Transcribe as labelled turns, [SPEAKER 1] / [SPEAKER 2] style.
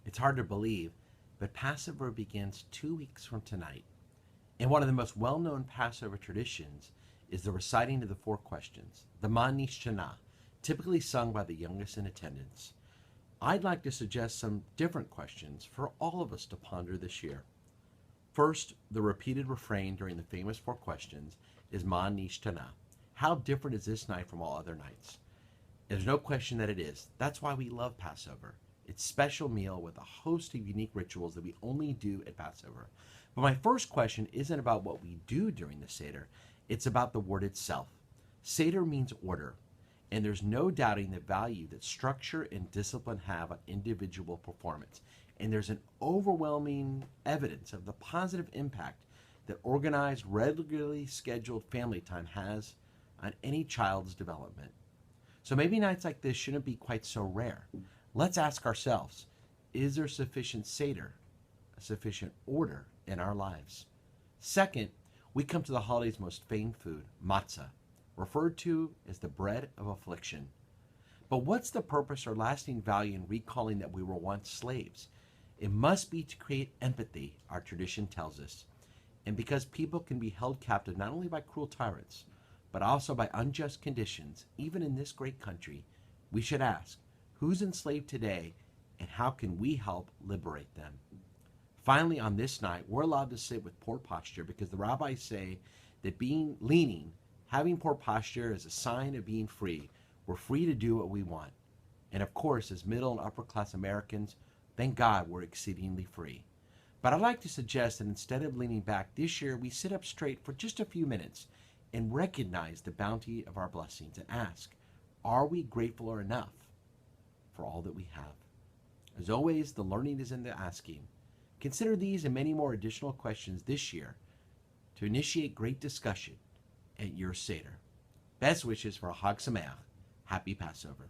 [SPEAKER 1] It's hard to believe, but Passover begins 2 weeks from tonight. And one of the most well-known Passover traditions is the reciting of the four questions, the Manish Shana, typically sung by the youngest in attendance. I'd like to suggest some different questions for all of us to ponder this year. First, the repeated refrain during the famous four questions is Manish Shana. How different is this night from all other nights? There's no question that it is. That's why we love Passover. It's a special meal with a host of unique rituals that we only do at Passover. But my first question isn't about what we do during the Seder. It's about the word itself. Seder means order, and there's no doubting the value that structure and discipline have on individual performance. And there's an overwhelming evidence of the positive impact that organized, regularly scheduled family time has on any child's development. So maybe nights like this shouldn't be quite so rare. Let's ask ourselves, is there sufficient Seder, sufficient order in our lives? Second, we come to the holiday's most famed food, matzah, referred to as the bread of affliction. But what's the purpose or lasting value in recalling that we were once slaves? It must be to create empathy, our tradition tells us. And because people can be held captive not only by cruel tyrants, but also by unjust conditions, even in this great country, we should ask, who's enslaved today and how can we help liberate them? Finally, on this night, we're allowed to sit with poor posture because the rabbis say that having poor posture is a sign of being free. We're free to do what we want. And of course, as middle and upper class Americans, thank God we're exceedingly free. But I'd like to suggest that instead of leaning back this year, we sit up straight for just a few minutes and recognize the bounty of our blessings and ask, are we grateful or enough for all that we have? As always, the learning is in the asking. Consider these and many more additional questions this year to initiate great discussion at your Seder. Best wishes for a Chag Sameach. Happy Passover.